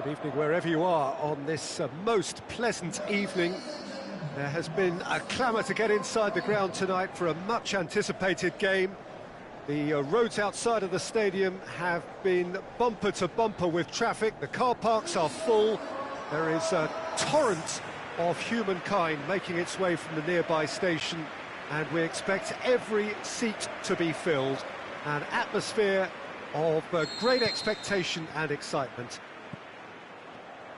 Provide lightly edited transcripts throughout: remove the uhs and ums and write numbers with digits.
Good evening wherever you are on this most pleasant evening. There has been a clamour to get inside the ground tonight for a much-anticipated game. The roads outside of the stadium have been bumper to bumper with traffic. The car parks are full. There is a torrent of humankind making its way from the nearby station, and we expect every seat to be filled. An atmosphere of great expectation and excitement.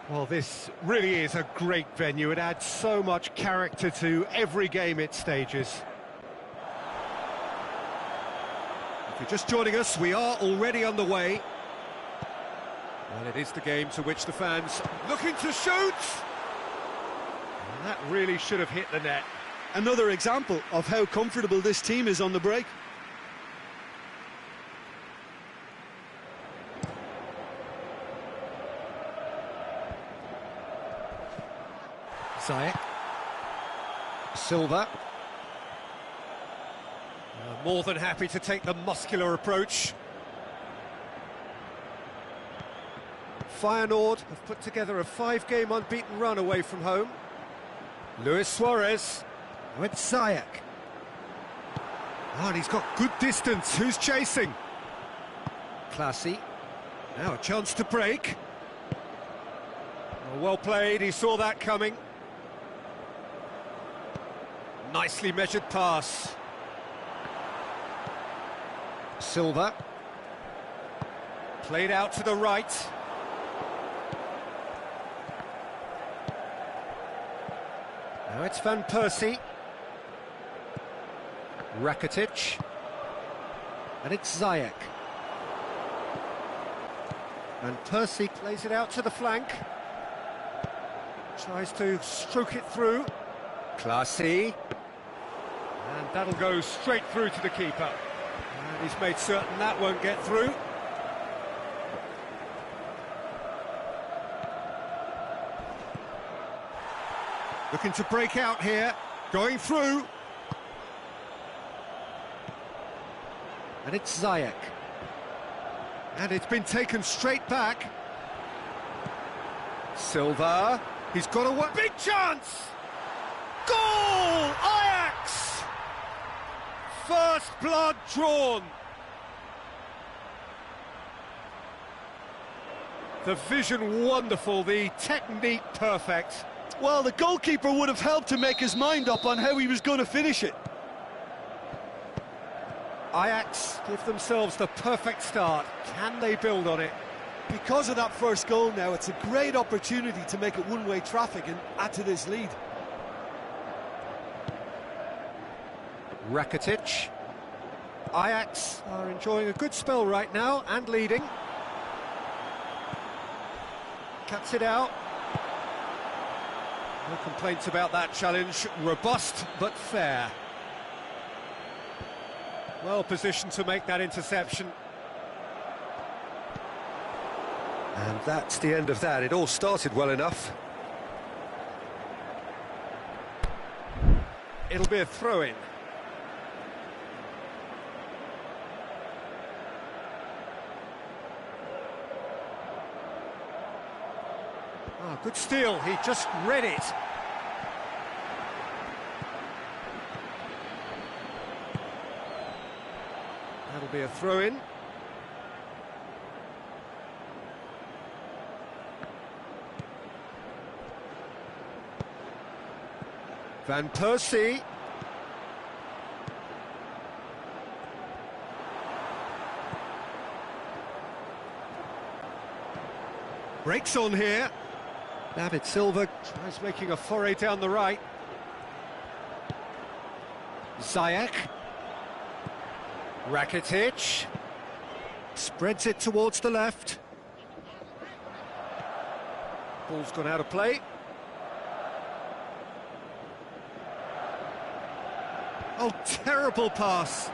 Well, this really is a great venue. It adds so much character to every game it stages. If you're just joining us, we are already underway. Well, it is the game to which the fans looking to shoot. And that really should have hit the net. Another example of how comfortable this team is on the break. Ajax. Silva. More than happy to take the muscular approach. Feyenoord have put together a 5-game unbeaten run away from home. Luis Suarez with Ajax. And he's got good distance. Who's chasing? Classy. Now a chance to break. Well played, he saw that coming. Nicely measured pass. Silva. Played out to the right. Now it's Van Persie. Rakitic. And it's Ajax. Van Persie plays it out to the flank. Tries to stroke it through. Classy. And that'll go straight through to the keeper. And he's made certain that won't get through. Looking to break out here. Going through. And it's Ajax. And it's been taken straight back. Silva. He's got a big chance! Goal! Ajax! First blood drawn. The vision wonderful, the technique perfect. Well, the goalkeeper would have helped to make his mind up on how he was going to finish it. Ajax give themselves the perfect start. Can they build on it? Because of that first goal now, it's a great opportunity to make it one-way traffic and add to this lead. Rakitic. Ajax are enjoying a good spell right now and leading. Cuts it out. No complaints about that challenge. Robust but fair. Well positioned to make that interception. And that's the end of that. It all started well enough. It'll be a throw-in. Oh, good steal. He just read it. That'll be a throw-in. Van Persie. Breaks on here. David Silva tries making a foray down the right. Ajax. Rakitic. Spreads it towards the left. Ball's gone out of play. Oh, terrible pass.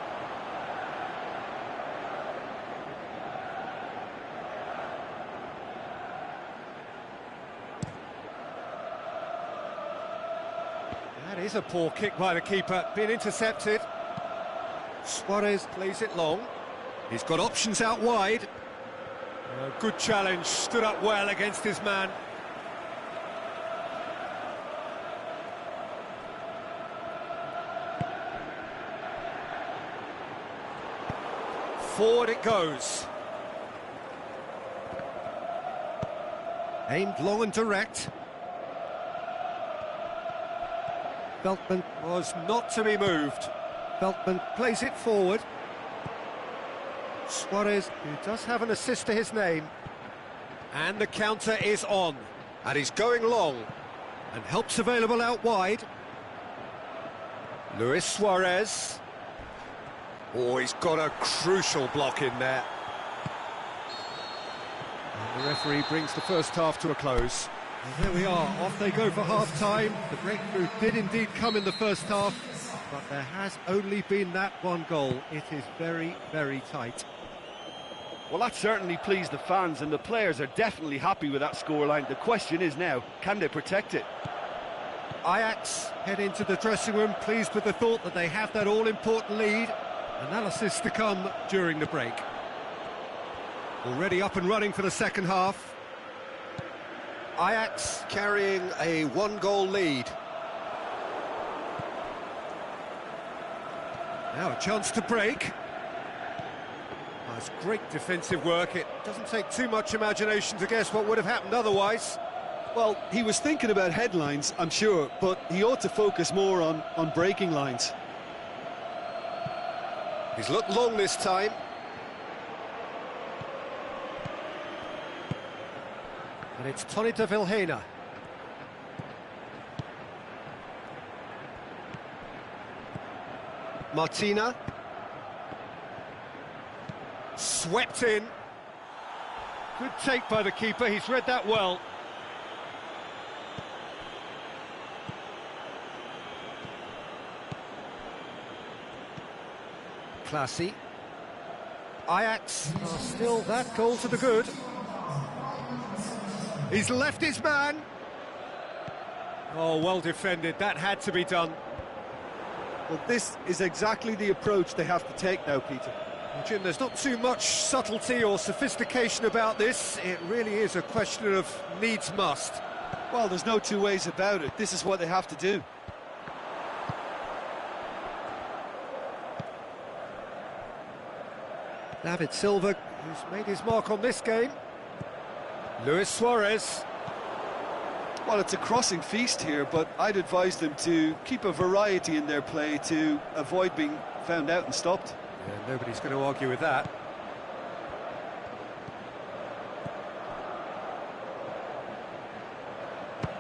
That is a poor kick by the keeper, being intercepted. Suarez plays it long. He's got options out wide. Good challenge, stood up well against his man. Forward it goes. Aimed long and direct. Veltman was not to be moved. Veltman plays it forward. Suarez, who does have an assist to his name. And the counter is on. And he's going long. And help's available out wide. Luis Suarez. Oh, he's got a crucial block in there. And the referee brings the first half to a close. And there we are, off they go for half-time. The breakthrough did indeed come in the first half, but there has only been that one goal. It is very, very tight. Well, that certainly pleased the fans, and the players are definitely happy with that scoreline. The question is now, can they protect it? Ajax head into the dressing room, pleased with the thought that they have that all-important lead. Analysis to come during the break. Already up and running for the second half. Ajax carrying a one-goal lead. Now a chance to break. That's great defensive work. It doesn't take too much imagination to guess what would have happened otherwise. Well, he was thinking about headlines, I'm sure, but he ought to focus more on breaking lines. He's looked long this time. And it's Tony de Vilhena. Martina. Swept in. Good take by the keeper, he's read that well. Classy. Ajax are still that goal to the good. He's left his man. Oh, well defended, that had to be done. Well, this is exactly the approach they have to take now, Peter. Well, Jim, there's not too much subtlety or sophistication about this. It really is a question of needs must. Well, there's no two ways about it. This is what they have to do. David Silva, who's made his mark on this game. Luis Suarez. Well, it's a crossing feast here, but I'd advise them to keep a variety in their play to avoid being found out and stopped. Yeah, nobody's going to argue with that.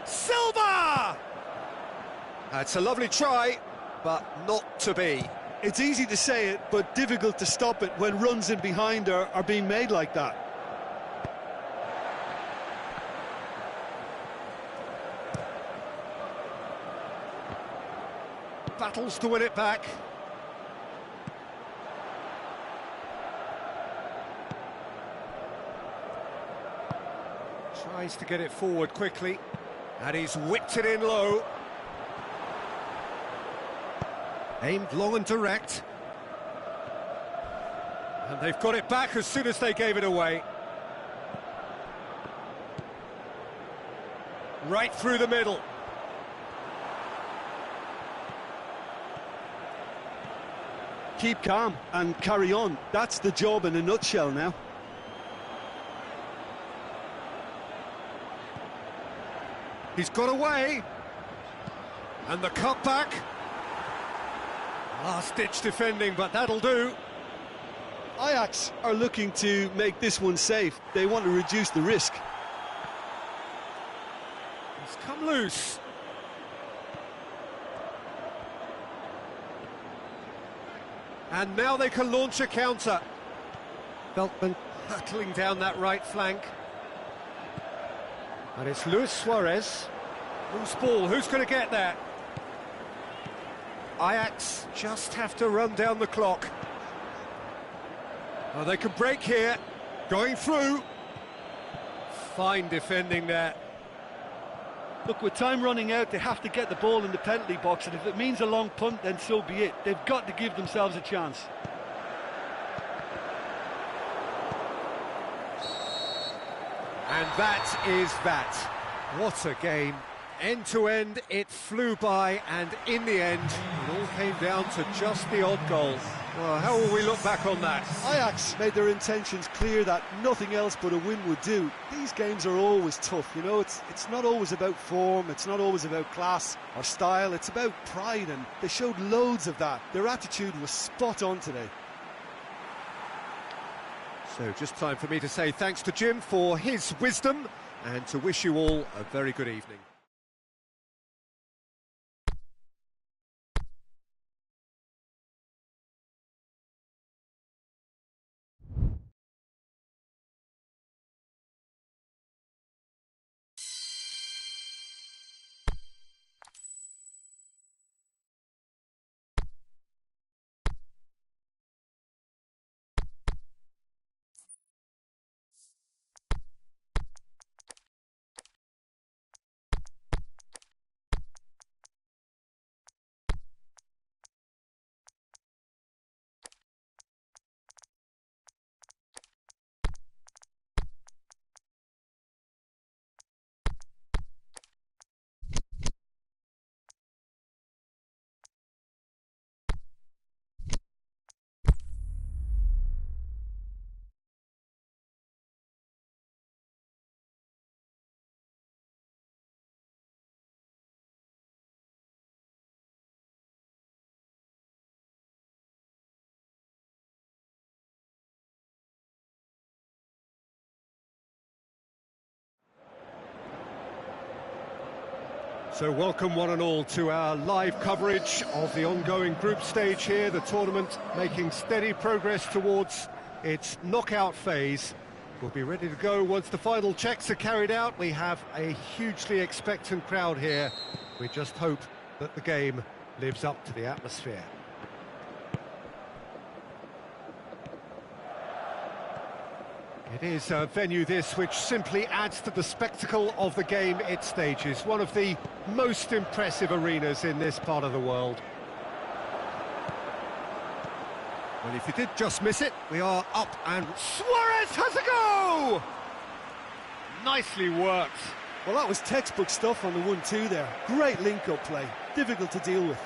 Silva! That's a lovely try, but not to be. It's easy to say it, but difficult to stop it when runs in behind are being made like that. Battles to win it back. Tries to get it forward quickly, and he's whipped it in low. Aimed long and direct. And they've got it back as soon as they gave it away. Right through the middle. Keep calm and carry on. That's the job in a nutshell now. He's got away. And the cutback. Last-ditch defending, but that'll do. Ajax are looking to make this one safe. They want to reduce the risk. He's come loose. And now they can launch a counter. Veltman hurtling down that right flank. And it's Luis Suarez. Loose ball, who's going to get there? Ajax just have to run down the clock. Oh, they can break here. Going through. Fine defending there. Look, with time running out, they have to get the ball in the penalty box, and if it means a long punt, then so be it. They've got to give themselves a chance. And that is that. What a game. End to end, it flew by, and in the end, it all came down to just the odd goal. Well, how will we look back on that? Ajax made their intentions clear that nothing else but a win would do. These games are always tough, you know, it's not always about form, it's not always about class or style, it's about pride, and they showed loads of that. Their attitude was spot on today. So just time for me to say thanks to Jim for his wisdom, and to wish you all a very good evening. So welcome one and all to our live coverage of the ongoing group stage here, the tournament making steady progress towards its knockout phase. We'll be ready to go once the final checks are carried out. We have a hugely expectant crowd here. We just hope that the game lives up to the atmosphere. It is a venue this which simply adds to the spectacle of the game it stages. One of the most impressive arenas in this part of the world. Well, if you did just miss it, we are up and Suarez has a go! Nicely worked. Well, that was textbook stuff on the 1-2 there. Great link-up play, difficult to deal with.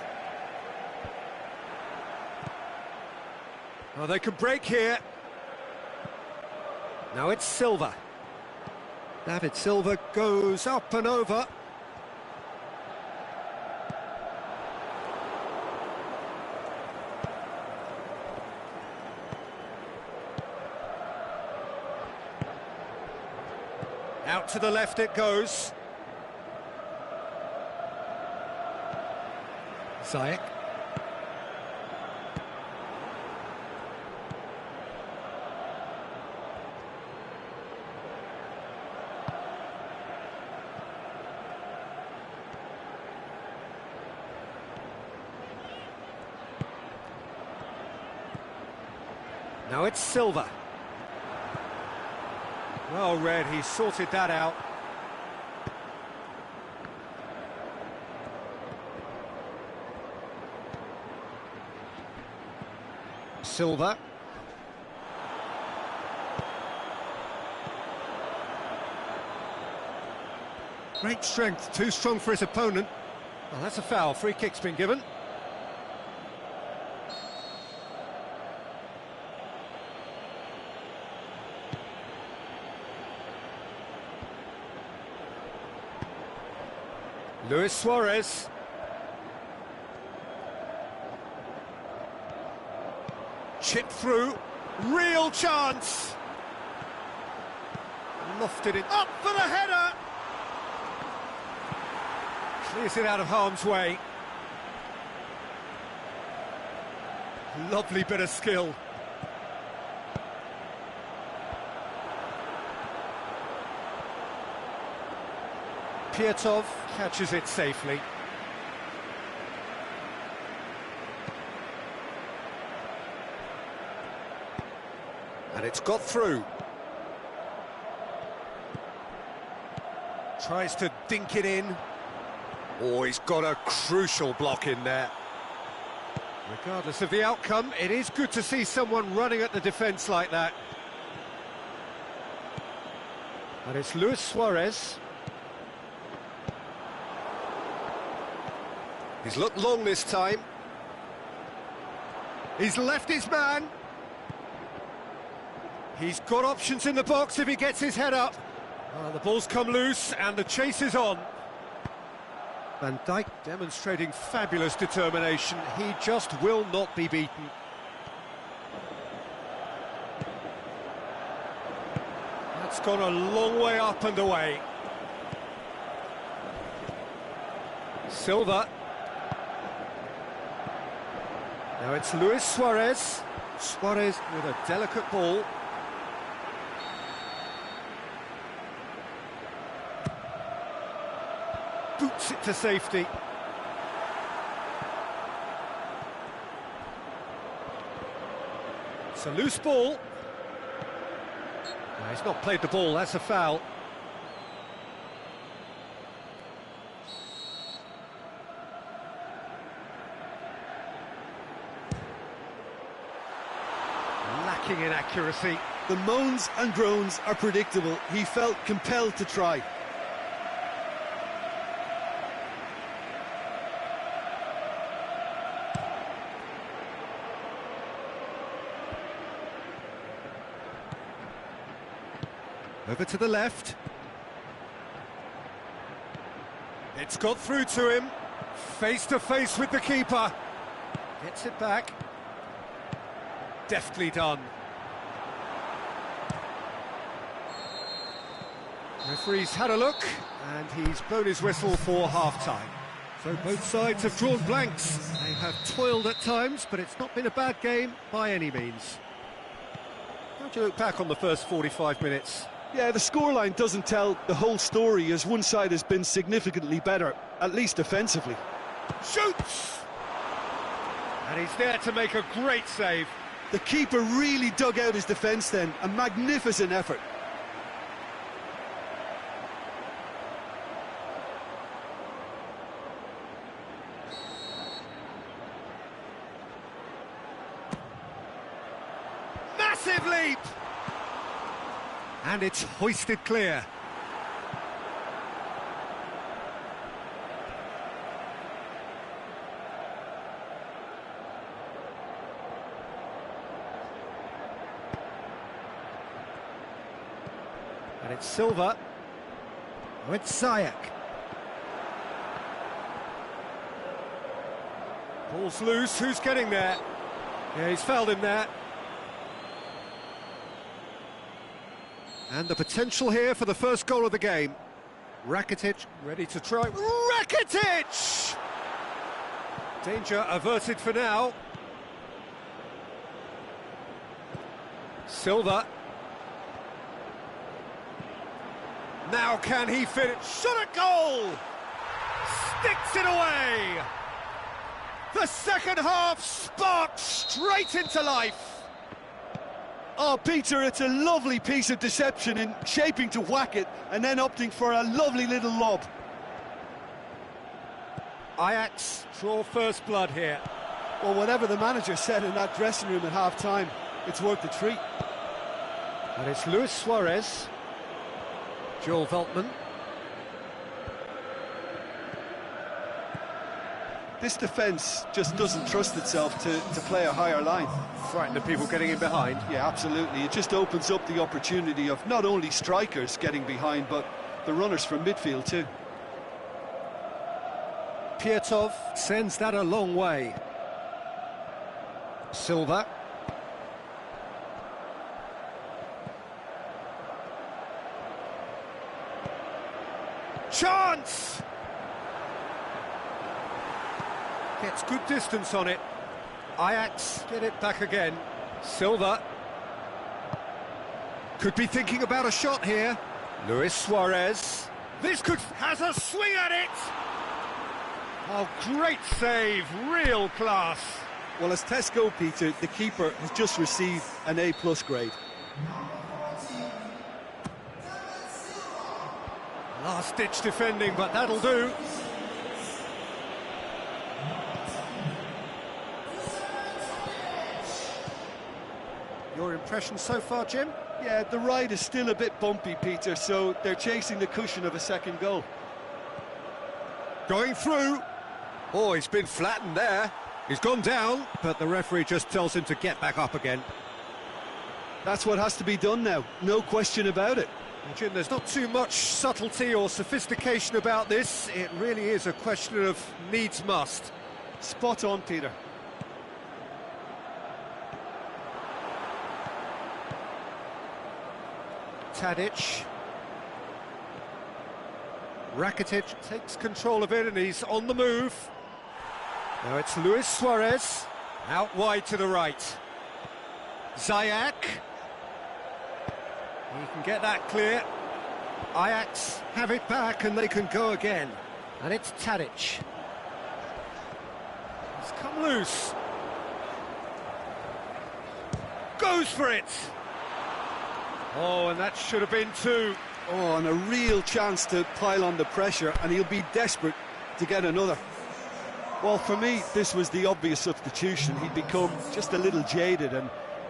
Well, they could break here. Now it's Silva. David Silva goes up and over. Out to the left it goes. Ajax. Now it's Silva. Well read, he sorted that out. Silva. Great strength, too strong for his opponent. Well, that's a foul, free kick's been given. Luis Suarez. Chip through, real chance. Lofted it up for the header. Clears it out of harm's way. Lovely bit of skill. Pietov catches it safely. And it's got through. Tries to dink it in. Oh, he's got a crucial block in there. Regardless of the outcome, it is good to see someone running at the defence like that. And it's Luis Suarez. He's looked long this time. He's left his man. He's got options in the box if he gets his head up. The ball's come loose and the chase is on. Van Dijk demonstrating fabulous determination. He just will not be beaten. That's gone a long way up and away. Silva. Now it's Luis Suarez. Suarez with a delicate ball. Boots it to safety. It's a loose ball. No, he's not played the ball, that's a foul. Lacking in accuracy. The moans and groans are predictable. He felt compelled to try. Over to the left. It's got through to him. Face to face with the keeper. Gets it back. Deftly done. Referee's had a look, and he's blown his whistle for half-time. So both sides have drawn blanks. They have toiled at times, but it's not been a bad game by any means. How do you look back on the first 45 minutes? Yeah, the scoreline doesn't tell the whole story, as one side has been significantly better, at least defensively. Shoots! And he's there to make a great save. The keeper really dug out his defence then, a magnificent effort. Massive leap! And it's hoisted clear. And it's Silva. Oh, it's Ajax. Ball's loose, who's getting there? Yeah, he's fouled him there. And the potential here for the first goal of the game. Rakitic ready to try. Rakitic! Danger averted for now. Silva. Now can he finish? Shot at goal! Sticks it away! The second half sparked straight into life. Oh, Peter, it's a lovely piece of deception in shaping to whack it and then opting for a lovely little lob. Ajax draw first blood here. Well, whatever the manager said in that dressing room at half-time, it's worth the treat. And it's Luis Suarez. Joel Veltman. This defence just doesn't trust itself to play a higher line. Frightened of people getting in behind. Yeah, absolutely. It just opens up the opportunity of not only strikers getting behind, but the runners from midfield too. Pietov sends that a long way. Silva. Chance! Gets good distance on it. Ajax get it back again. Silva. Could be thinking about a shot here. Luis Suarez. This has a swing at it! Oh, great save, real class. Well, as tests go, Peter, the keeper has just received an A+ grade. Last-ditch defending, but that'll do. Your impression so far, Jim? Yeah, the ride is still a bit bumpy, Peter, so they're chasing the cushion of a second goal. Going through. Oh, he's been flattened there. He's gone down, but the referee just tells him to get back up again. That's what has to be done now, no question about it. Well, Jim, there's not too much subtlety or sophistication about this. It really is a question of needs must. Spot on, Peter. Tadic. Rakitic takes control of it and he's on the move. Now it's Luis Suarez, out wide to the right. Ziyech. He can get that clear. Ajax have it back and they can go again. And it's Tadic. He's come loose. Goes for it. Oh, and that should have been two. Oh, and a real chance to pile on the pressure, and he'll be desperate to get another. Well, for me, this was the obvious substitution. He'd become just a little jaded, and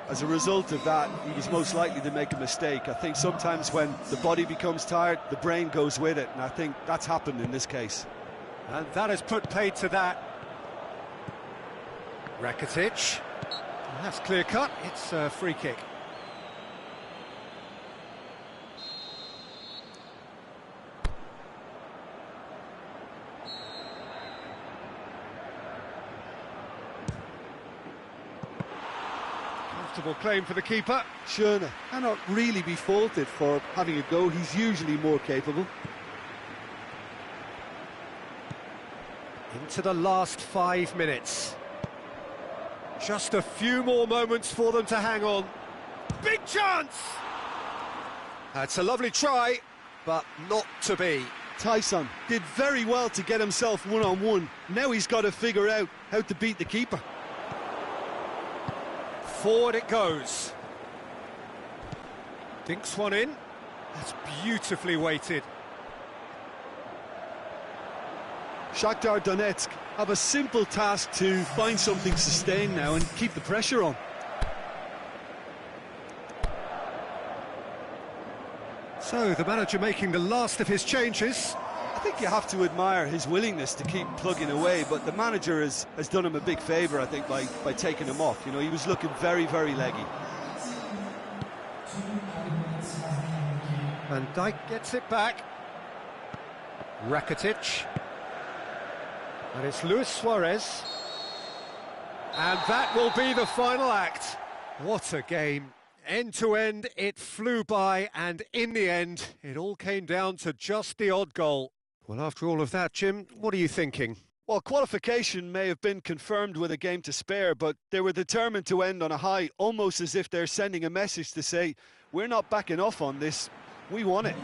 as a result of that, he was most likely to make a mistake. I think sometimes when the body becomes tired, the brain goes with it, and I think that's happened in this case. And that has put paid to that. Rakitic. And that's clear cut. It's a free kick. Comfortable claim for the keeper. Schöne cannot really be faulted for having a go. He's usually more capable. Into the last 5 minutes. Just a few more moments for them to hang on. Big chance! That's a lovely try, but not to be. Tyson did very well to get himself one-on-one. Now he's got to figure out how to beat the keeper. Forward it goes. Dinks one in. That's beautifully weighted. Shakhtar Donetsk have a simple task to find something sustained now and keep the pressure on. So, the manager making the last of his changes. I think you have to admire his willingness to keep plugging away, but the manager has done him a big favour, I think, by taking him off. You know, he was looking very, very leggy. Van Dijk gets it back. Rakitic. And it's Luis Suarez. And that will be the final act. What a game. End to end, it flew by, and in the end, it all came down to just the odd goal. Well, after all of that, Jim, what are you thinking? Well, qualification may have been confirmed with a game to spare, but they were determined to end on a high, almost as if they're sending a message to say, we're not backing off on this, we won it.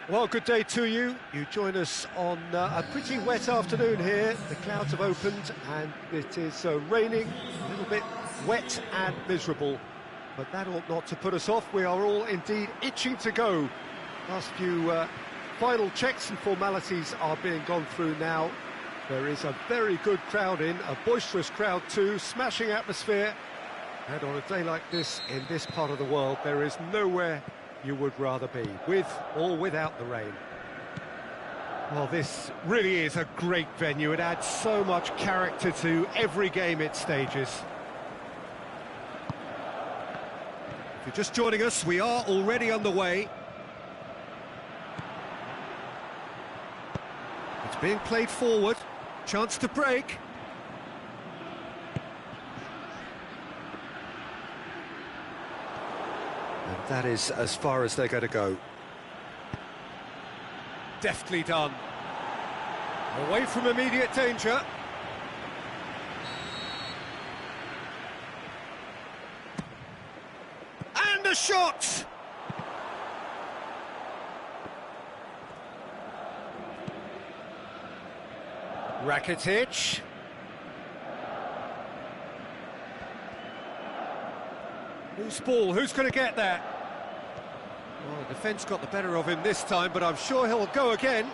Well, good day to you. You join us on a pretty wet afternoon here. The clouds have opened and it is raining, a little bit wet and miserable. But that ought not to put us off. We are all indeed itching to go. Last few final checks and formalities are being gone through now. There is a very good crowd in, a boisterous crowd too, smashing atmosphere. And on a day like this, in this part of the world, there is nowhere you would rather be, with or without the rain. Well, this really is a great venue. It adds so much character to every game it stages. If you're just joining us, we are already underway. It's being played forward. Chance to break. And that is as far as they're going to go. Deftly done. Away from immediate danger. And a shot! Rakitic. Who's ball? Who's going to get that? Well, the defence got the better of him this time, but I'm sure he'll go again.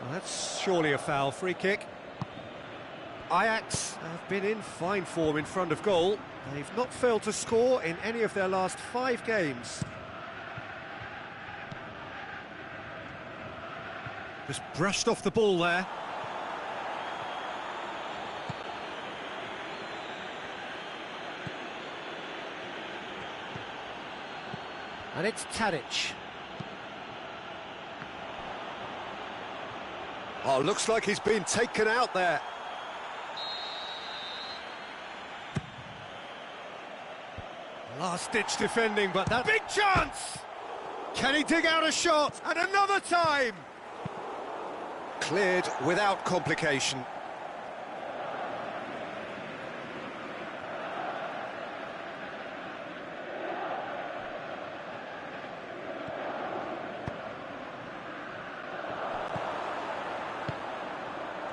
Well, that's surely a foul. Free kick. Ajax have been in fine form in front of goal. They've not failed to score in any of their last 5 games. Just brushed off the ball there. And it's Tadic. Oh, looks like he's been taken out there. Last-ditch defending, but that big chance! Can he dig out a shot? And another time! Cleared without complication.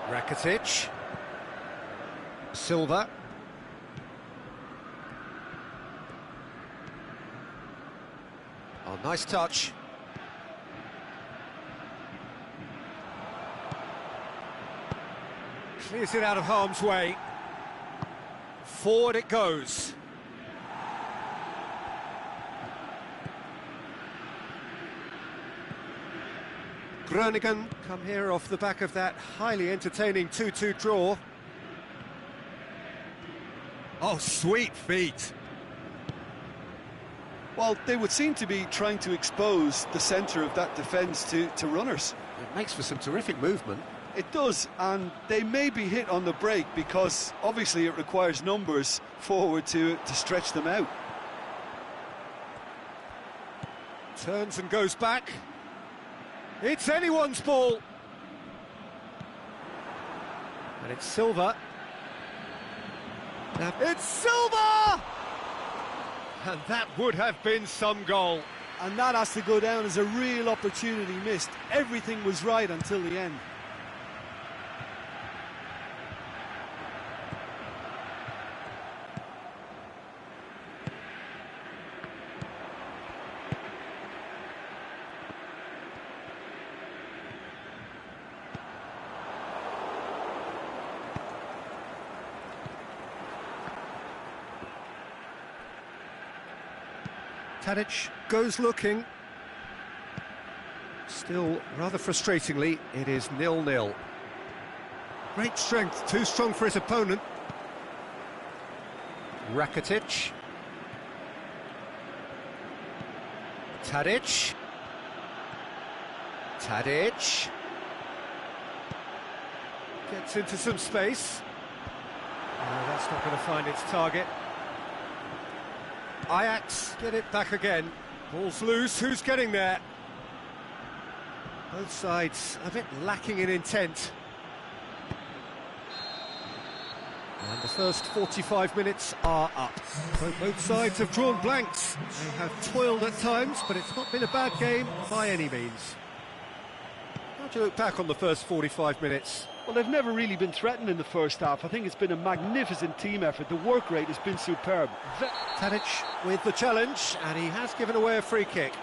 Rakitic. Silva. Oh, nice touch. Clears it out of harm's way. Forward it goes. Groningen come here off the back of that highly entertaining 2-2 draw. Oh, sweet feet. Well, they would seem to be trying to expose the centre of that defence to runners. It makes for some terrific movement. It does, and they may be hit on the break because obviously it requires numbers forward to stretch them out. Turns and goes back. It's anyone's ball. And it's Silva. Now it's Silva! And that would have been some goal. And that has to go down as a real opportunity missed. Everything was right until the end. Tadic goes looking. Still, rather frustratingly, it is 0-0. Great strength, too strong for his opponent. Rakitic. Tadic. Tadic. Gets into some space. That's not going to find its target. Ajax get it back again. Ball's loose, who's getting there? Both sides a bit lacking in intent. And the first 45 minutes are up. So both sides have drawn blanks. They have toiled at times, but it's not been a bad game by any means. How do you look back on the first 45 minutes? Well, they've never really been threatened in the first half. I think it's been a magnificent team effort. The work rate has been superb. Tadic with the challenge, and he has given away a free kick.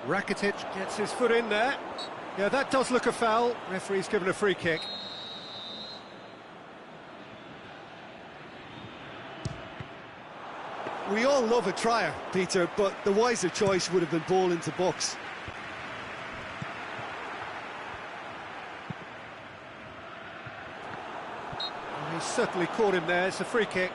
Rakitic gets his foot in there. Yeah, that does look a foul. Referee's given a free kick. We all love a trier, Peter, but the wiser choice would have been ball into box. Oh, he's certainly caught him there. It's a free kick.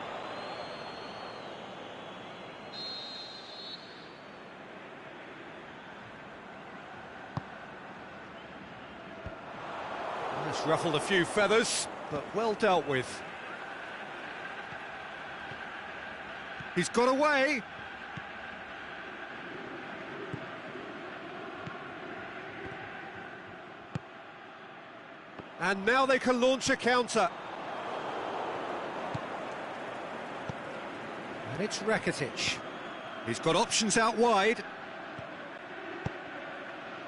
It's ruffled a few feathers, but well dealt with. He's got away. And now they can launch a counter. And it's Rakitic. He's got options out wide.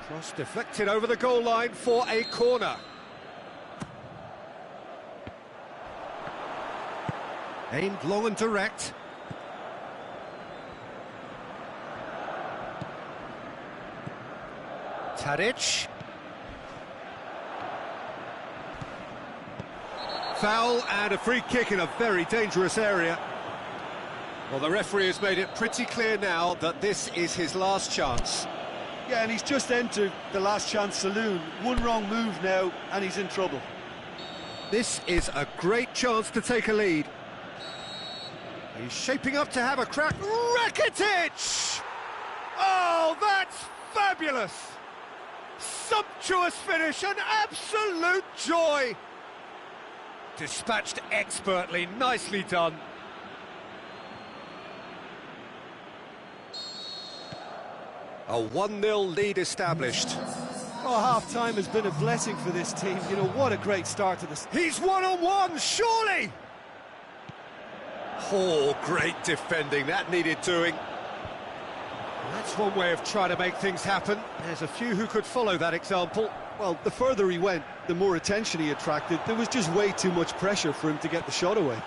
Cross deflected over the goal line for a corner. Aimed long and direct. Tadic. Foul and a free kick in a very dangerous area. Well, the referee has made it pretty clear now that this is his last chance. Yeah, and he's just entered the last chance saloon. One wrong move now, and he's in trouble. This is a great chance to take a lead. He's shaping up to have a crack. Rakitic! Oh, that's fabulous! Sumptuous finish, an absolute joy! Dispatched expertly, nicely done. A 1-0 lead established. Oh, half-time has been a blessing for this team. You know, what a great start to this. He's one-on-one, surely! Oh, great defending, that needed doing. That's one way of trying to make things happen. There's a few who could follow that example. Well, the further he went, the more attention he attracted. There was just way too much pressure for him to get the shot away.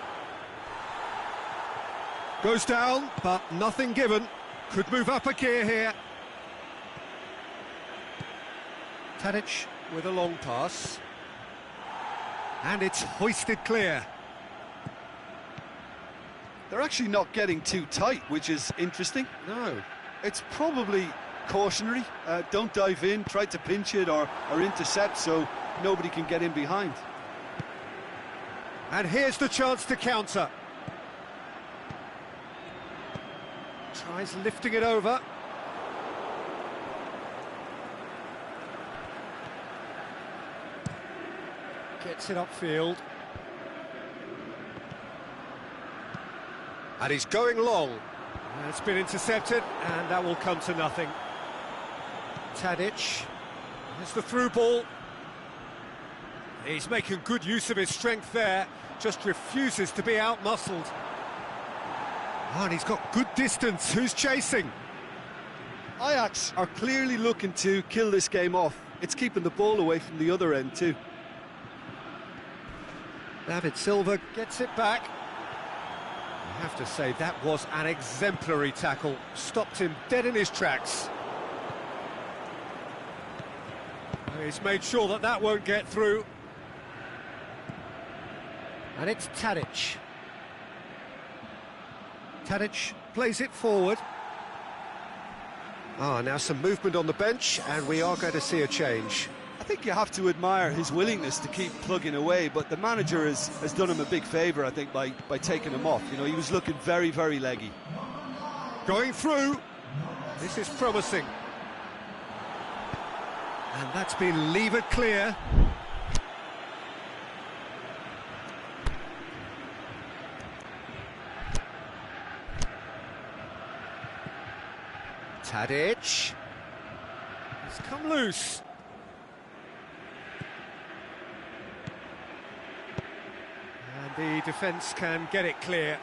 Goes down, but nothing given. Could move up a gear here. Tadic with a long pass. And it's hoisted clear. They're actually not getting too tight, which is interesting. No. It's probably cautionary. Don't dive in, try to pinch it or intercept so nobody can get in behind. And here's the chance to counter. Tries lifting it over. Gets it upfield. And he's going long. It's been intercepted, and that will come to nothing. Tadic. There's the through ball. He's making good use of his strength there. Just refuses to be out-muscled. Oh, and he's got good distance. Who's chasing? Ajax are clearly looking to kill this game off. It's keeping the ball away from the other end too. David Silva gets it back. I have to say, that was an exemplary tackle. Stopped him dead in his tracks. He's made sure that that won't get through. And it's Tadic. Tadic plays it forward. Now some movement on the bench, and we are going to see a change. I think you have to admire his willingness to keep plugging away, but the manager has done him a big favour, I think, by taking him off. You know, he was looking very, very leggy. Going through. This is promising. And that's been levered clear. Tadic. He's come loose. And the defence can get it clear.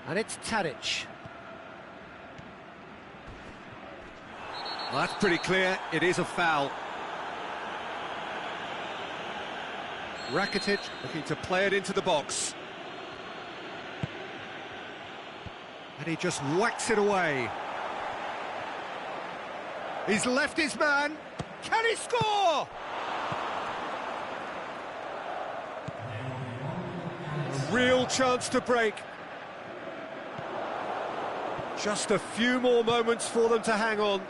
And it's Tadic. Well, that's pretty clear. It is a foul. Rakitic looking to play it into the box. And he just whacks it away. He's left his man. Can he score? A real chance to break. Just a few more moments for them to hang on.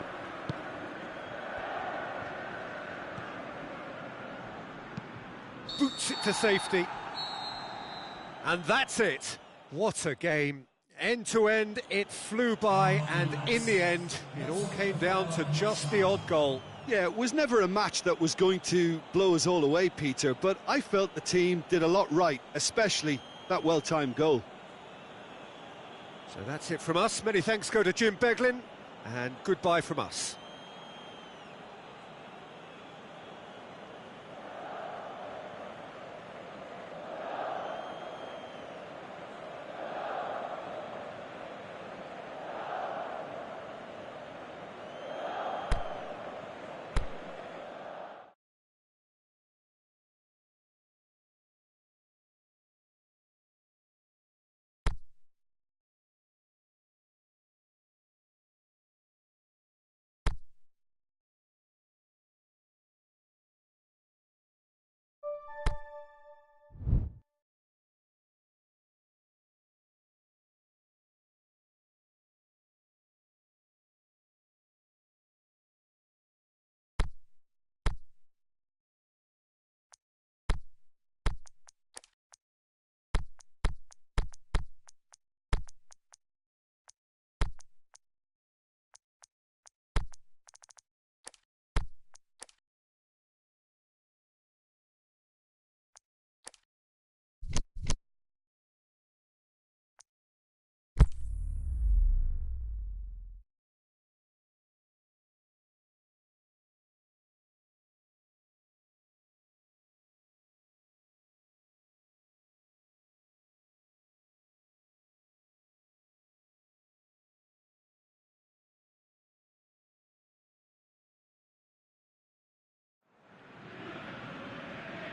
Boots it to safety. And that's it. What a game. End to end, it flew by, and in the end, it all came down to just the odd goal. Yeah, it was never a match that was going to blow us all away, Peter, but I felt the team did a lot right, especially that well-timed goal. So that's it from us. Many thanks go to Jim Beglin, and goodbye from us.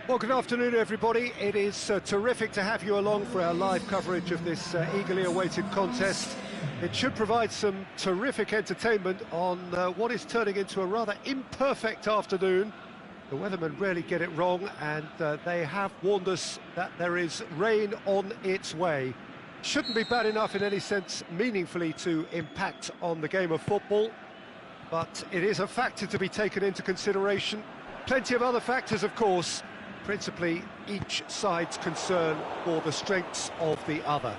Well, good afternoon, everybody. It is terrific to have you along for our live coverage of this eagerly awaited contest. It should provide some terrific entertainment on what is turning into a rather imperfect afternoon. The weathermen rarely get it wrong, and they have warned us that there is rain on its way. Shouldn't be bad enough in any sense meaningfully to impact on the game of football, but it is a factor to be taken into consideration. Plenty of other factors, of course, principally each side's concern for the strengths of the other.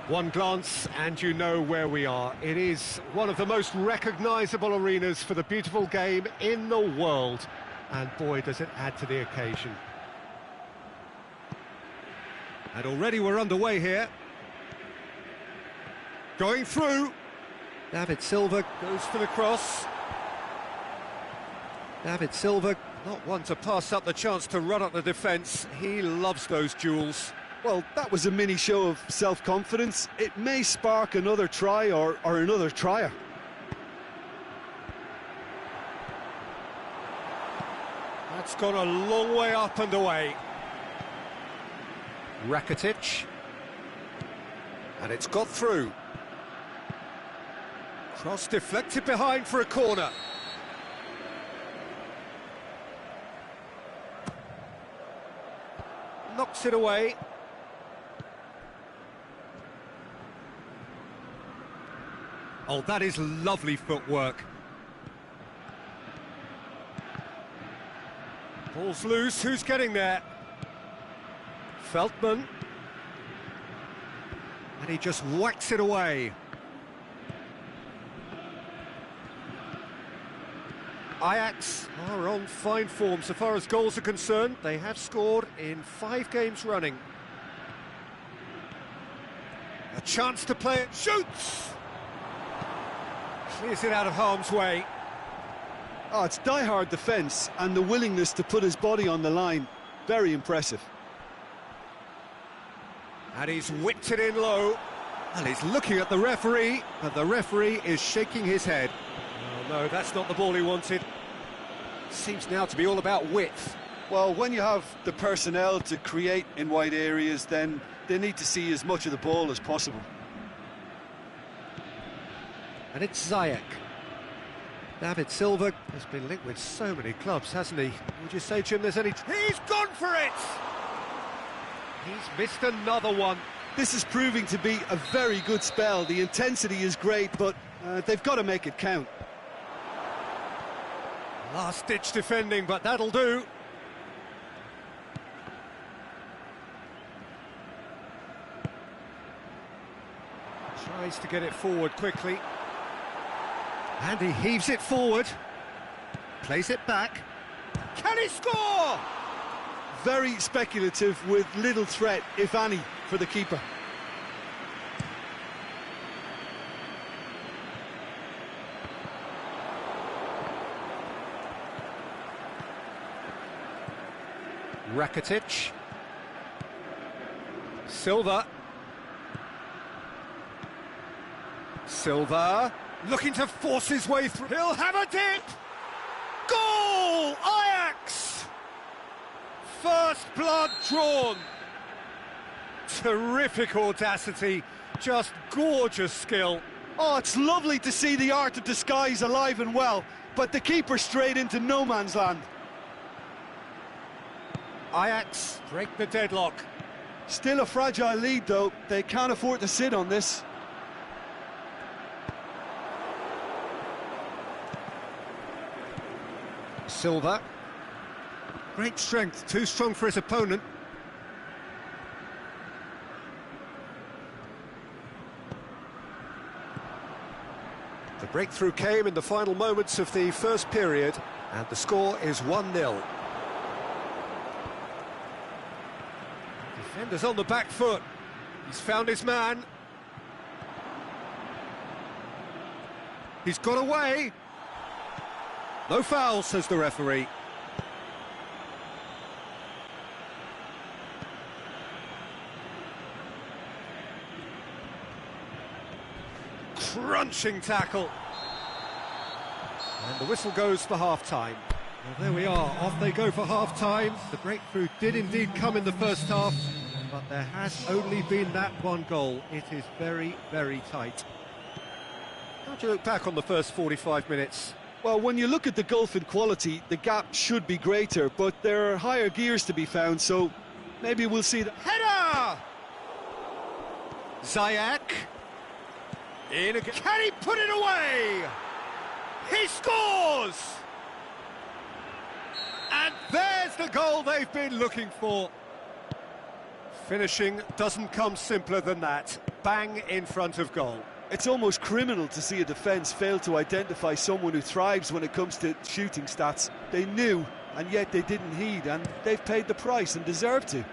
One glance and you know where we are. It is one of the most recognisable arenas for the beautiful game in the world, and boy does it add to the occasion. And already we're underway here. Going through. David Silva goes for the cross. David Silva, not one to pass up the chance to run up the defence. He loves those duels. Well, that was a mini show of self-confidence. It may spark another try or another trier. That's gone a long way up and away. Rakitic. And it's got through. Cross deflected behind for a corner. Knocks it away. Oh, that is lovely footwork. Ball's loose, who's getting there? Feldman. And he just whacks it away. Ajax are on fine form so far as goals are concerned. They have scored in 5 games running. A chance to play it. Shoots! Clears it out of harm's way. Oh, it's die-hard defence and the willingness to put his body on the line. Very impressive. And he's whipped it in low. And he's looking at the referee, but the referee is shaking his head. Oh, no, that's not the ball he wanted. Seems now to be all about width. Well, when you have the personnel to create in wide areas, then they need to see as much of the ball as possible. And it's Ziyech. David Silva has been linked with so many clubs, hasn't he? Would you say, Jim, there's any... He's gone for it! He's missed another one. This is proving to be a very good spell. The intensity is great, but they've got to make it count. Last-ditch defending, but that'll do. Tries to get it forward quickly. And he heaves it forward. Plays it back. Can he score? Very speculative with little threat, if any, for the keeper. Rakitic. Silva. Silva looking to force his way through. He'll have a dip. Goal! Ajax! First blood drawn. Terrific audacity, just gorgeous skill. Oh, it's lovely to see the art of disguise alive and well, but the keeper straight into no man's land. Ajax break the deadlock. Still a fragile lead, though. They can't afford to sit on this. Silva. Great strength, too strong for his opponent. The breakthrough came in the final moments of the first period, and the score is 1-0. Defender's on the back foot. He's found his man. He's got away. No foul, says the referee. Crunching tackle. And the whistle goes for half-time. Well, there we are, off they go for half-time. The breakthrough did indeed come in the first half, but there has only been that one goal. It is very, very tight. How do you look back on the first 45 minutes? Well, when you look at the gulf in quality, the gap should be greater, but there are higher gears to be found, so maybe we'll see that. Header! Ziyech. In again. Can he put it away? He scores! And there's the goal they've been looking for. Finishing doesn't come simpler than that. Bang in front of goal. It's almost criminal to see a defence fail to identify someone who thrives when it comes to shooting stats. They knew, and yet they didn't heed, and they've paid the price and deserve to.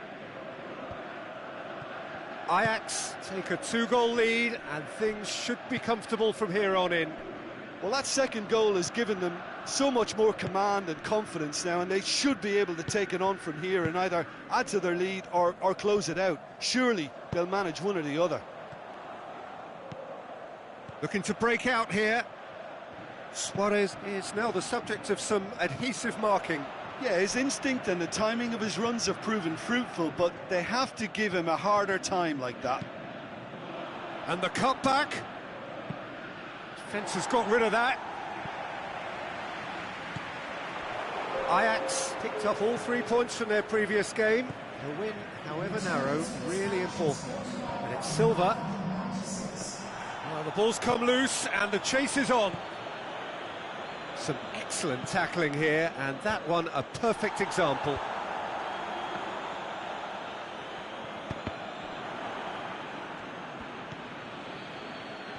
Ajax take a 2-goal lead, and things should be comfortable from here on in. Well, that second goal has given them so much more command and confidence now, and they should be able to take it on from here and either add to their lead or close it out. Surely they'll manage one or the other. Looking to break out here. Suarez is now the subject of some adhesive marking. Yeah, his instinct and the timing of his runs have proven fruitful, but they have to give him a harder time like that. And the cutback. Defence has got rid of that. Ajax picked up all 3 points from their previous game. The win, however narrow, really important. And it's Silva. Well, the ball's come loose and the chase is on. Some excellent tackling here, and that one a perfect example.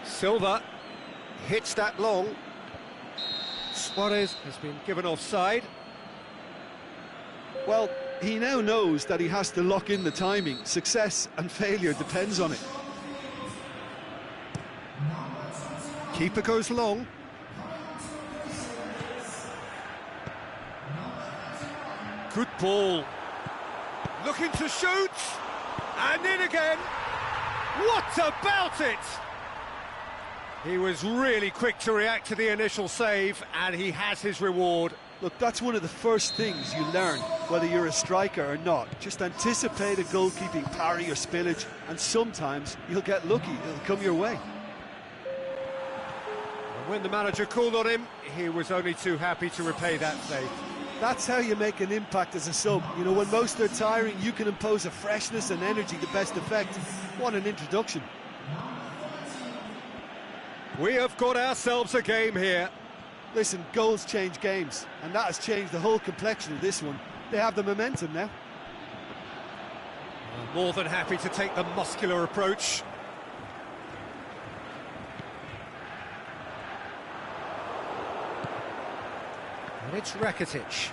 Silva hits that long. Suarez has been given offside. Well, he now knows that he has to lock in the timing. Success and failure depends on it. Keeper goes long. Good ball. Looking to shoot. And in again. What about it? He was really quick to react to the initial save, and he has his reward. Look, that's one of the first things you learn, whether you're a striker or not. Just anticipate a goalkeeping parry or spillage, and sometimes you'll get lucky, it'll come your way. And when the manager called on him, he was only too happy to repay that save. That's how you make an impact as a sub. You know, when most are tiring, you can impose a freshness and energy to best effect. What an introduction. We have got ourselves a game here. Listen, goals change games, and that has changed the whole complexion of this one. They have the momentum now. More than happy to take the muscular approach. And it's Rakitic.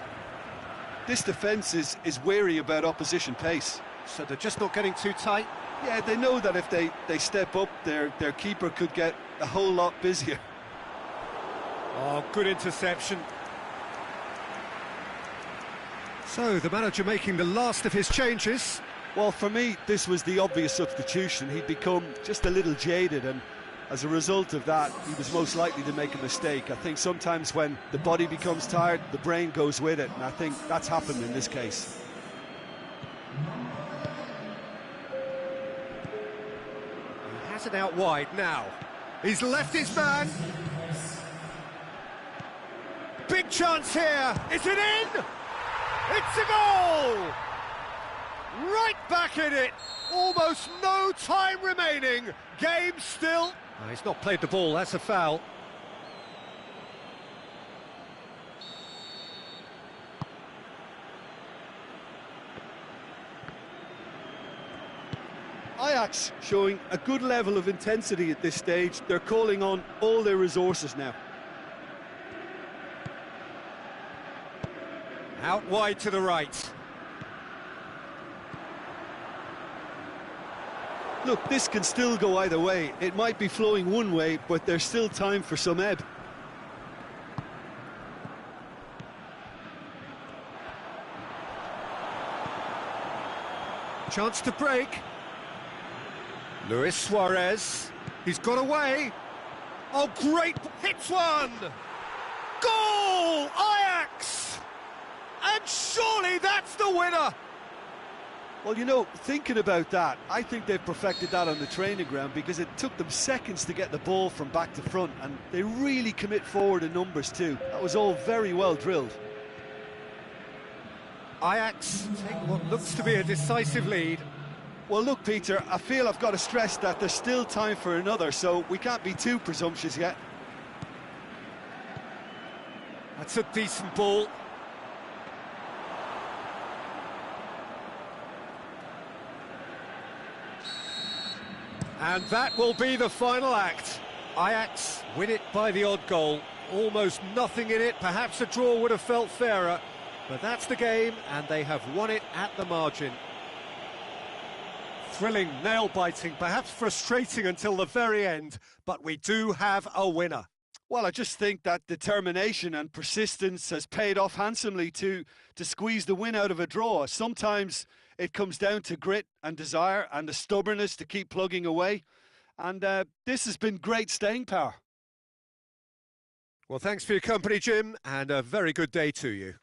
This defence is wary about opposition pace. So they're just not getting too tight. Yeah, they know that if they step up, their keeper could get a whole lot busier. Oh, good interception. So, the manager making the last of his changes. Well, for me, this was the obvious substitution. He'd become just a little jaded, and as a result of that, he was most likely to make a mistake. I think sometimes when the body becomes tired, the brain goes with it, and I think that's happened in this case. He has it out wide now. He's left his man. Big chance here. Is it in? It's a goal! Right back in it. Almost no time remaining. Game still. He's not played the ball, that's a foul. Ajax showing a good level of intensity at this stage. They're calling on all their resources now. Out wide to the right. Look, this can still go either way. It might be flowing one way, but there's still time for some ebb. Chance to break. Luis Suarez. He's got away. Oh, great. Hits one. Goal! Ajax! And surely that's the winner. Well, you know, thinking about that, I think they've perfected that on the training ground because it took them seconds to get the ball from back to front, and they really commit forward in numbers too. That was all very well drilled. Ajax take what looks to be a decisive lead. Well, look, Peter, I feel I've got to stress that there's still time for another, so we can't be too presumptuous yet. That's a decent ball. And that will be the final act. Ajax win it by the odd goal. Almost nothing in it. Perhaps a draw would have felt fairer. But that's the game, and they have won it at the margin. Thrilling, nail-biting, perhaps frustrating until the very end. But we do have a winner. Well, I just think that determination and persistence has paid off handsomely to squeeze the win out of a draw. Sometimes it comes down to grit and desire and the stubbornness to keep plugging away. And this has been great staying power. Well, thanks for your company, Jim, and a very good day to you.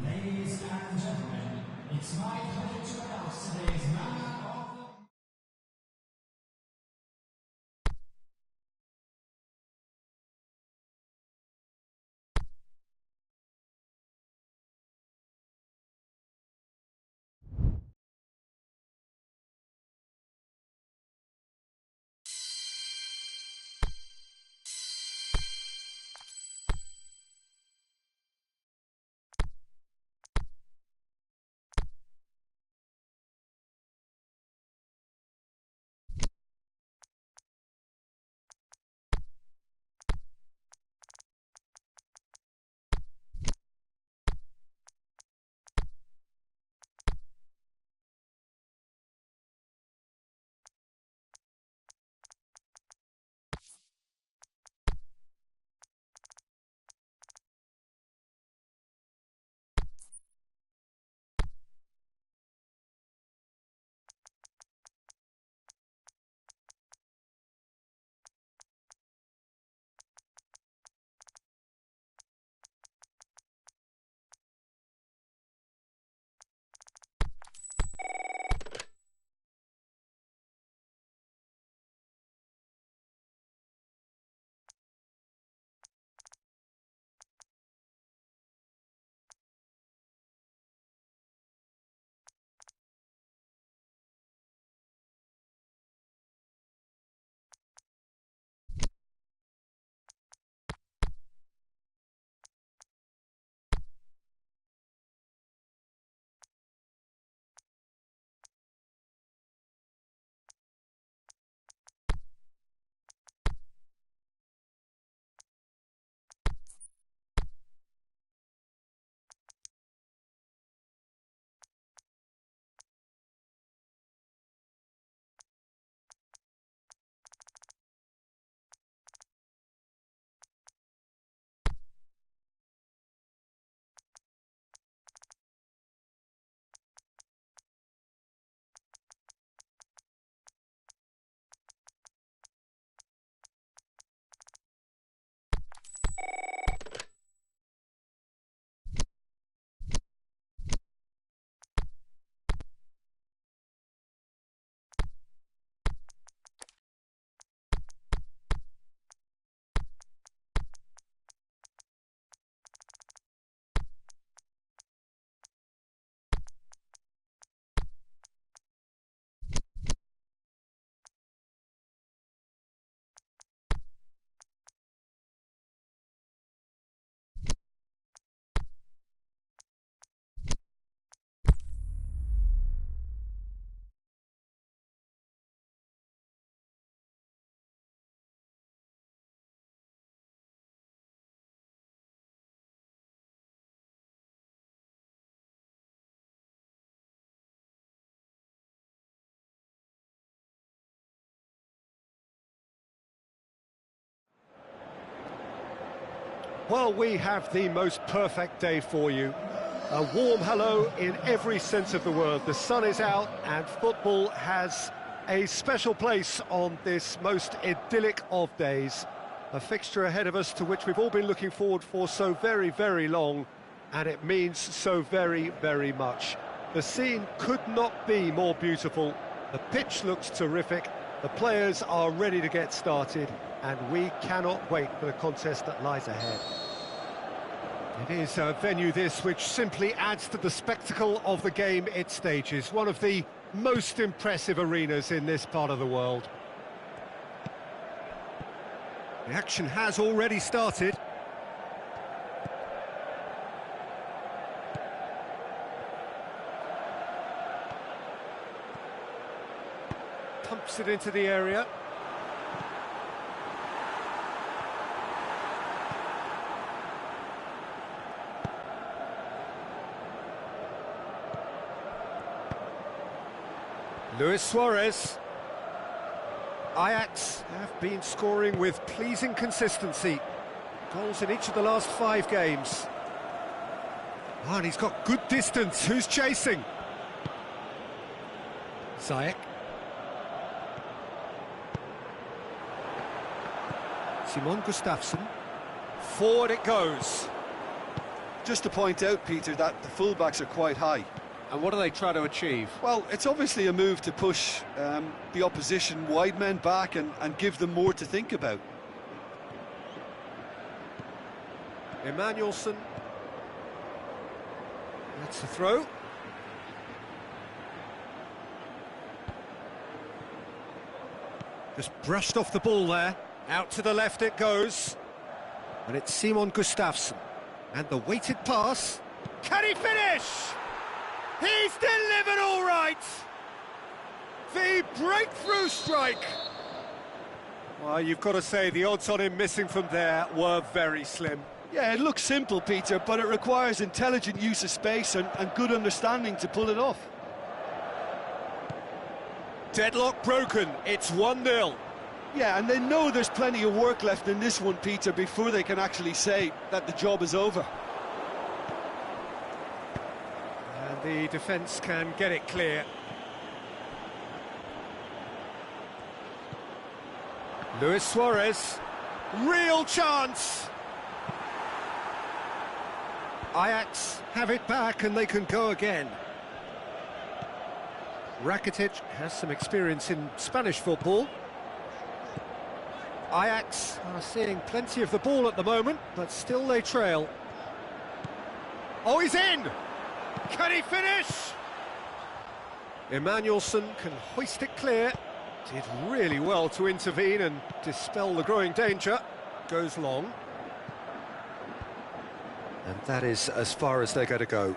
Ladies and gentlemen, it's my pleasure to announce today's man Well, we have the most perfect day for you. A warm hello in every sense of the word. The sun is out and football has a special place on this most idyllic of days. A fixture ahead of us to which we've all been looking forward for so very, very long, and it means so very, very much. The scene could not be more beautiful. The pitch looks terrific. The players are ready to get started, and we cannot wait for the contest that lies ahead. It is a venue this which simply adds to the spectacle of the game it stages. One of the most impressive arenas in this part of the world. The action has already started. Pumps it into the area. Luis Suarez. Ajax have been scoring with pleasing consistency. Goals in each of the last 5 games. Oh, and he's got good distance. Who's chasing? Ziyech. Simon Gustafsson. Forward it goes. Just to point out, Peter, that the fullbacks are quite high. And what do they try to achieve? Well, it's obviously a move to push the opposition wide men back and give them more to think about. Emmanuelson. That's the throw. Just brushed off the ball there. Out to the left it goes. And it's Simon Gustafsson. And the weighted pass. Can he finish? He's delivered all right! The breakthrough strike! Well, you've got to say the odds on him missing from there were very slim. Yeah, it looks simple, Peter, but it requires intelligent use of space and good understanding to pull it off. Deadlock broken, it's 1-0. Yeah, and they know there's plenty of work left in this one, Peter, before they can actually say that the job is over. The defence can get it clear. Luis Suarez, real chance! Ajax have it back and they can go again. Rakitic has some experience in Spanish football. Ajax are seeing plenty of the ball at the moment, but still they trail. Oh, he's in! Can he finish? Emmanuelson can hoist it clear. Did really well to intervene and dispel the growing danger. Goes long. And that is as far as they're going to go.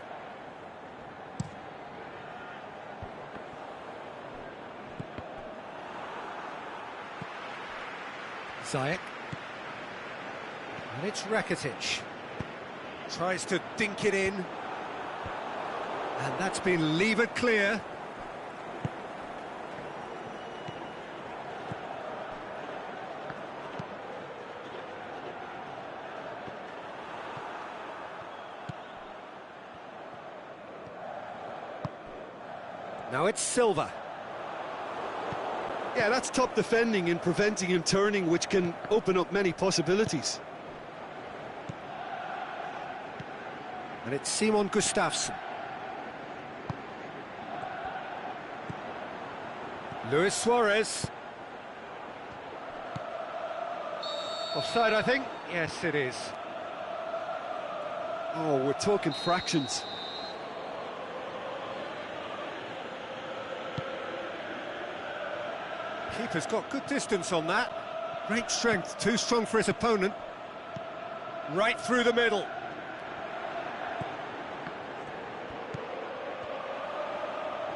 Ziyech. And it's Rakitic. Tries to dink it in. And that's been levered clear. Now it's Silva. Yeah, that's top defending and preventing him turning, which can open up many possibilities. And it's Simon Gustafsson. Luis Suarez. Offside, I think. Yes, it is. Oh, we're talking fractions. Keeper's got good distance on that. Great strength, too strong for his opponent. Right through the middle.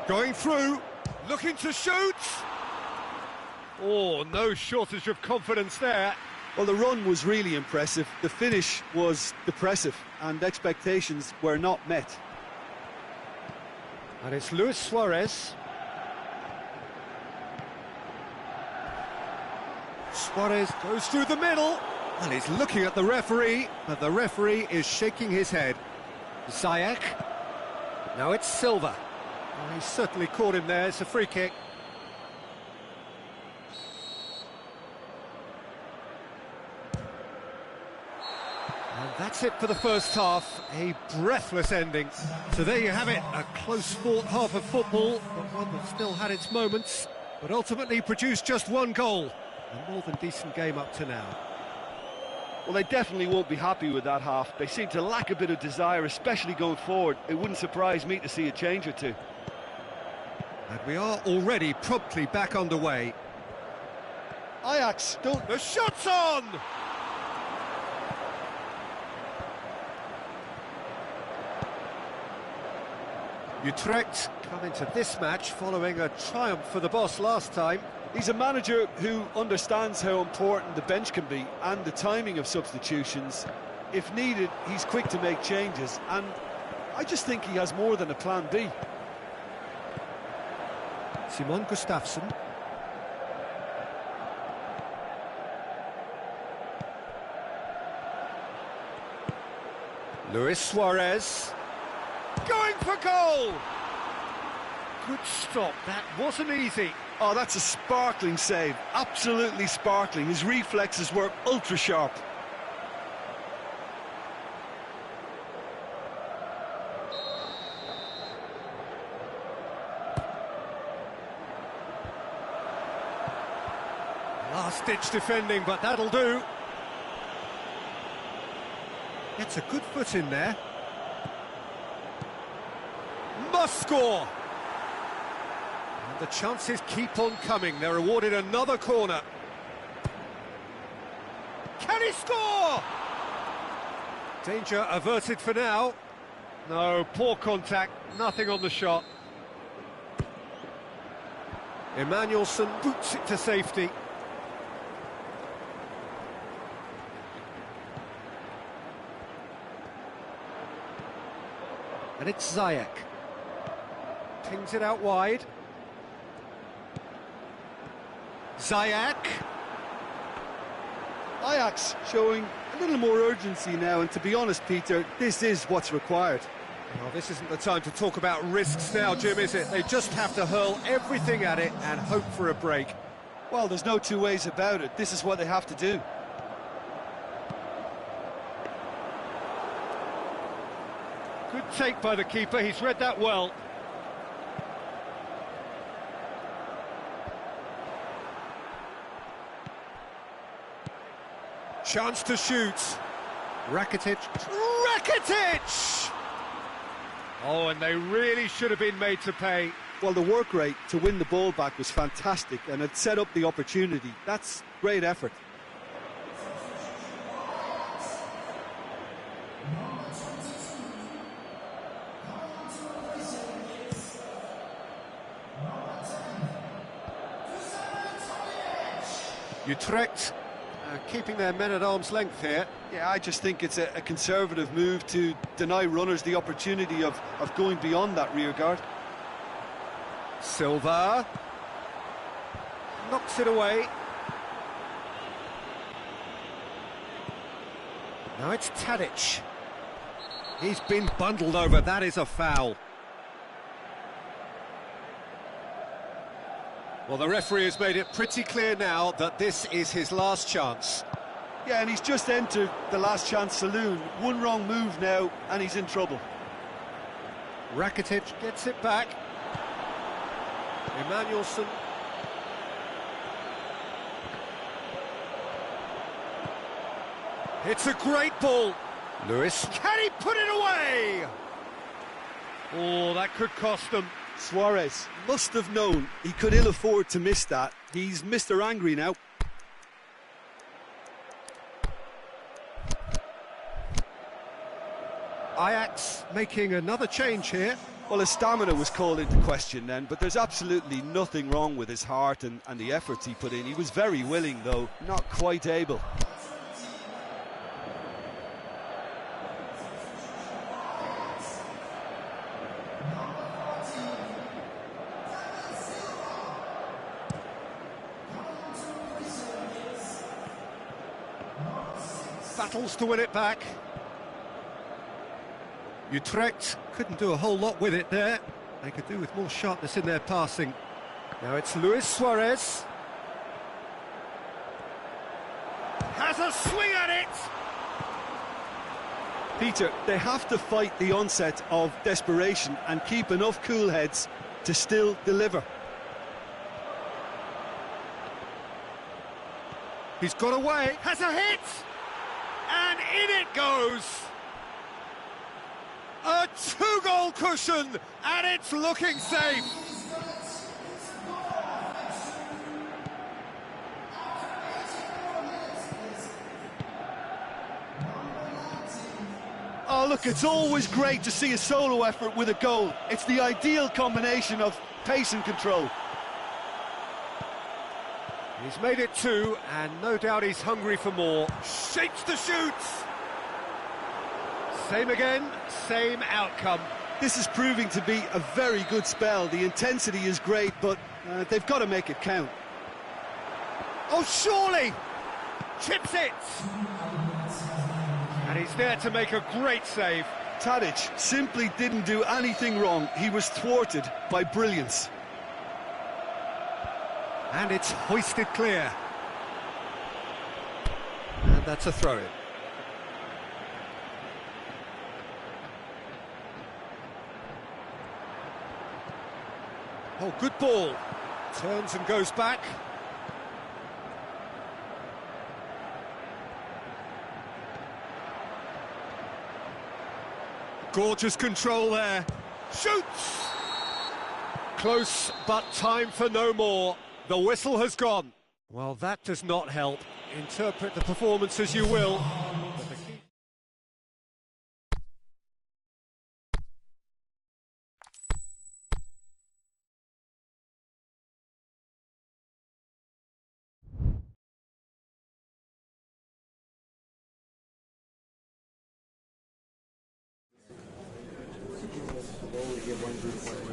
Going through. Looking to shoot! Oh, no shortage of confidence there. Well, the run was really impressive. The finish was depressive, and expectations were not met. And it's Luis Suarez. Suarez goes through the middle. Well, he's looking at the referee, but the referee is shaking his head. Ziyech. Now it's Silva. Well, he's certainly caught him there. It's a free kick. And that's it for the first half, a breathless ending. So there you have it, a close-fought half of football, but one that still had its moments, but ultimately produced just one goal. A more than decent game up to now. Well, they definitely won't be happy with that half. They seem to lack a bit of desire, especially going forward. It wouldn't surprise me to see a change or two. And we are already promptly back underway. Ajax don't... The shot's on! Utrecht come into this match following a triumph for the boss last time. He's a manager who understands how important the bench can be and the timing of substitutions. If needed, he's quick to make changes, and I just think he has more than a plan B. Simon Gustafsson. Luis Suarez. Going for goal! Good stop, that wasn't easy. Oh, that's a sparkling save, absolutely sparkling. His reflexes were ultra sharp. Last-ditch defending, but that'll do. Gets a good foot in there. Must score! And the chances keep on coming. They're awarded another corner. Can he score? Danger averted for now. No, poor contact, nothing on the shot. Emmanuelson boots it to safety. And it's Ziyech. Pings it out wide. Ziyech. Ajax showing a little more urgency now, and to be honest, Peter, this is what's required. Well, this isn't the time to talk about risks now, Jim, is it? They just have to hurl everything at it and hope for a break. Well, there's no two ways about it. This is what they have to do. Good take by the keeper, he's read that well. Chance to shoot. Rakitic. Rakitic! Oh, and they really should have been made to pay. Well, the work rate to win the ball back was fantastic, and it set up the opportunity. That's great effort. Utrecht keeping their men at arm's length here. Yeah, I just think it's a conservative move to deny runners the opportunity of going beyond that rear guard. Silva knocks it away. Now it's Tadic. He's been bundled over, that is a foul. Well, the referee has made it pretty clear now that this is his last chance. Yeah, and he's just entered the last chance saloon. One wrong move now, and he's in trouble. Rakitic gets it back. Emmanuelson. It's a great ball. Lewis. Can he put it away? Oh, that could cost them. Suarez must have known he could ill afford to miss that. He's Mr. Angry now. Ajax making another change here. Well, his stamina was called into question then, but there's absolutely nothing wrong with his heart and the efforts he put in. He was very willing, though, not quite able. battles to win it back. Utrecht couldn't do a whole lot with it there. They could do with more sharpness in their passing. Now it's Luis Suarez. Has a swing at it! Peter, they have to fight the onset of desperation and keep enough cool heads to still deliver. He's got away, has a hit! And in it goes! A two-goal cushion, and it's looking safe! Oh, look, it's always great to see a solo effort with a goal. It's the ideal combination of pace and control. He's made it two, and no doubt he's hungry for more. Shapes to shoot! Same again, same outcome. This is proving to be a very good spell. The intensity is great, but they've got to make it count. Oh, surely! Chips it! And he's there to make a great save. Tadic simply didn't do anything wrong. He was thwarted by brilliance. And it's hoisted clear. And that's a throw-in. Oh, good ball. Turns and goes back. Gorgeous control there. Shoots! Close, but time for no more. The whistle has gone. Well, that does not help. Interpret the performance as you will. Slowly get one group one.